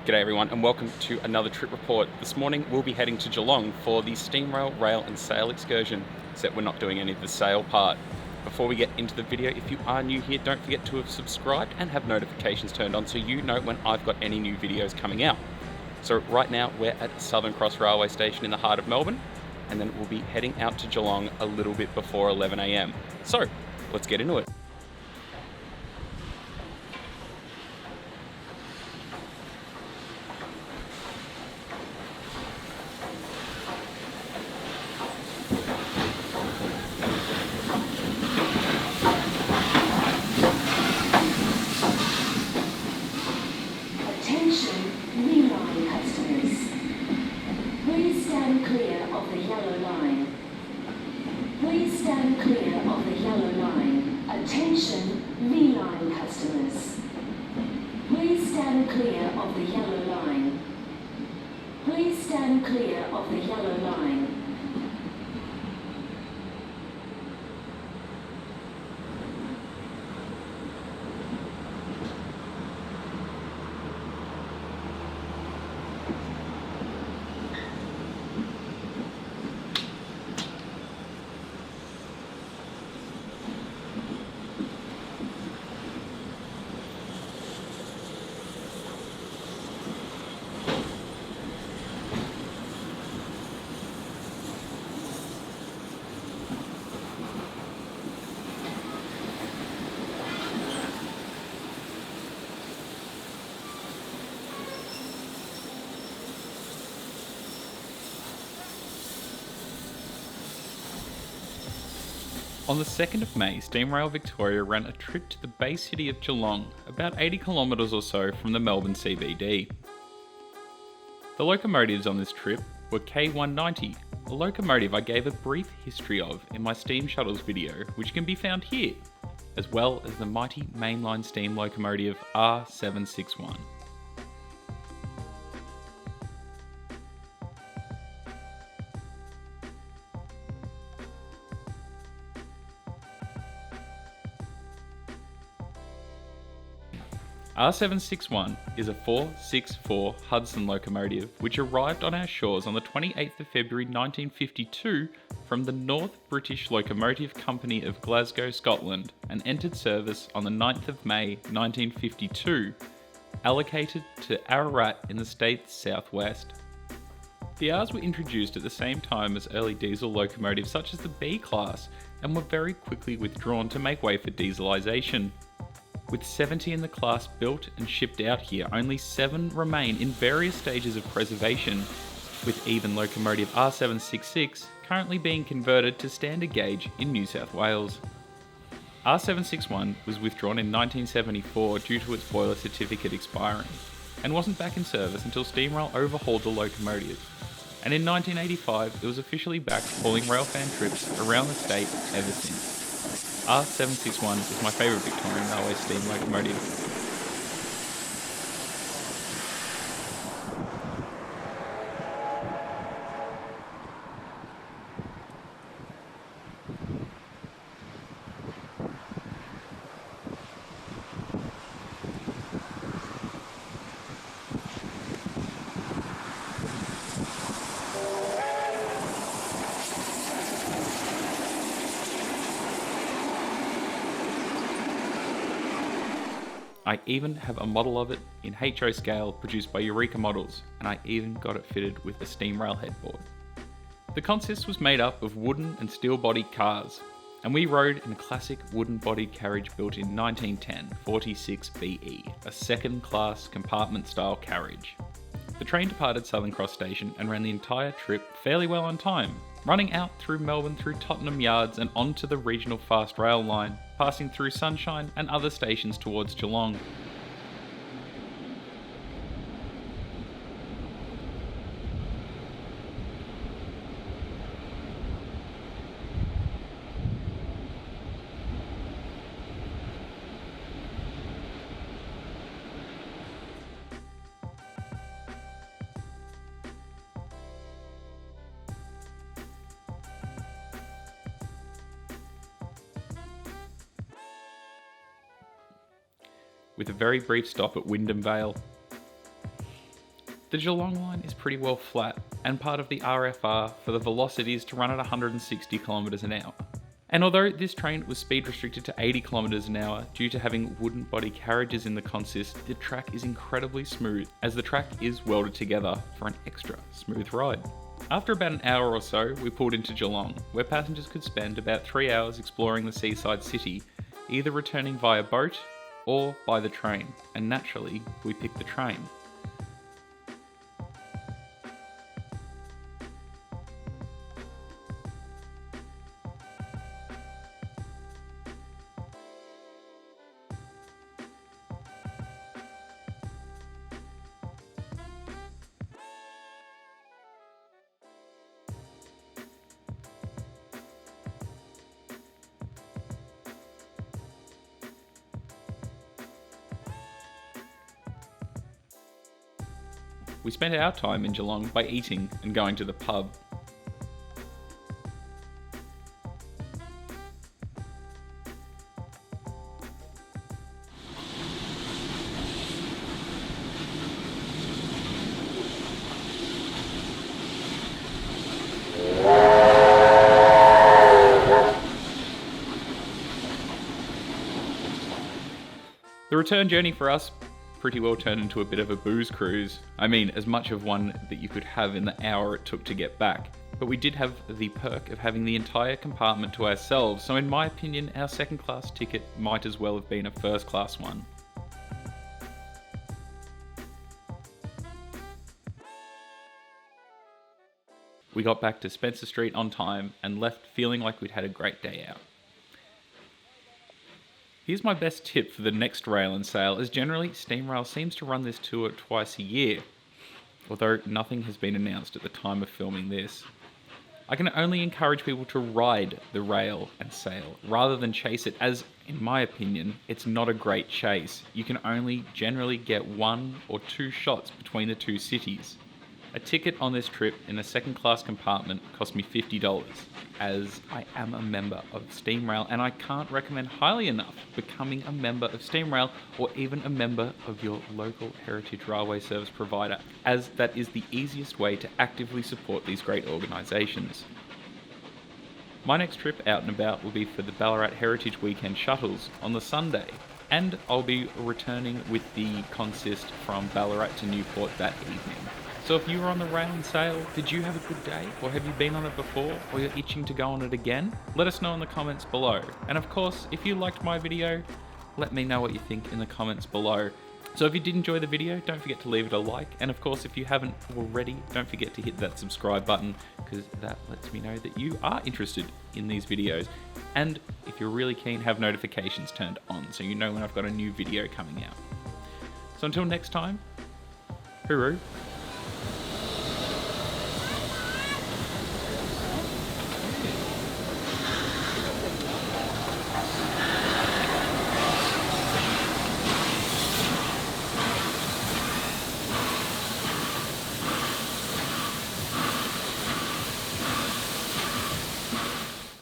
G'day everyone and welcome to another trip report. This morning we'll be heading to Geelong for the Steamrail Rail and Sail excursion, except we're not doing any of the sail part. Before we get into the video, if you are new here, don't forget to have subscribed and have notifications turned on so you know when I've got any new videos coming out. So right now we're at Southern Cross Railway Station in the heart of Melbourne, and then we'll be heading out to Geelong a little bit before 11 AM. So let's get into it. Attention, V-Line customers. Please stand clear of the yellow line. Please stand clear of the yellow line. On the 2nd of May, Steamrail Victoria ran a trip to the base city of Geelong, about 80 kilometres or so from the Melbourne CBD. The locomotives on this trip were K190, a locomotive I gave a brief history of in my Steam Shuttles video, which can be found here, as well as the mighty mainline steam locomotive R761. R761 is a 464 Hudson locomotive which arrived on our shores on the 28th of February 1952 from the North British Locomotive Company of Glasgow, Scotland, and entered service on the 9th of May 1952, allocated to Ballarat in the state's southwest. The Rs were introduced at the same time as early diesel locomotives such as the B class and were very quickly withdrawn to make way for dieselisation. With 70 in the class built and shipped out here, only 7 remain in various stages of preservation, with even locomotive R766 currently being converted to standard gauge in New South Wales. R761 was withdrawn in 1974 due to its boiler certificate expiring, and wasn't back in service until Steamrail overhauled the locomotive, and in 1985 it was officially back hauling railfan trips around the state ever since. R761 is my favourite Victorian railway steam locomotive. I even have a model of it in HO scale produced by Eureka Models, and I even got it fitted with a Steamrail headboard. The consist was made up of wooden and steel bodied cars, and we rode in a classic wooden bodied carriage built in 1910, 46BE, a second class compartment style carriage. The train departed Southern Cross Station and ran the entire trip fairly well on time, running out through Melbourne through Tottenham Yards and onto the regional fast rail line, passing through Sunshine and other stations towards Geelong. with a very brief stop at Wyndham Vale. The Geelong line is pretty well flat, and part of the RFR for the velocities to run at 160 km an hour. And although this train was speed restricted to 80 km an hour due to having wooden body carriages in the consist, the track is incredibly smooth, as the track is welded together for an extra smooth ride. After about an hour or so, we pulled into Geelong, where passengers could spend about 3 hours exploring the seaside city, either returning via boat or by the train, and naturally, we picked the train. We spent our time in Geelong by eating and going to the pub. The return journey for us pretty well turned into a bit of a booze cruise. I mean, as much of one that you could have in the hour it took to get back. But we did have the perk of having the entire compartment to ourselves, so in my opinion, our second class ticket might as well have been a first class one. We got back to Spencer Street on time and left feeling like we'd had a great day out. Here's my best tip for the next rail and sail, as generally Steamrail seems to run this tour twice a year, although nothing has been announced at the time of filming this. I can only encourage people to ride the rail and sail rather than chase it, as in my opinion it's not a great chase. You can only generally get 1 or 2 shots between the two cities. A ticket on this trip in a second class compartment cost me $50, as I am a member of Steamrail, and I can't recommend highly enough becoming a member of Steamrail or even a member of your local heritage railway service provider, as that is the easiest way to actively support these great organisations. My next trip out and about will be for the Ballarat Heritage Weekend shuttles on the Sunday, and I'll be returning with the consist from Ballarat to Newport that evening. So if you were on the rail and sail, did you have a good day? Or have you been on it before? Or you're itching to go on it again? Let us know in the comments below. And of course, if you liked my video, let me know what you think in the comments below. So if you did enjoy the video, don't forget to leave it a like. And of course, if you haven't already, don't forget to hit that subscribe button, because that lets me know that you are interested in these videos. And if you're really keen, have notifications turned on so you know when I've got a new video coming out. So until next time, hooroo.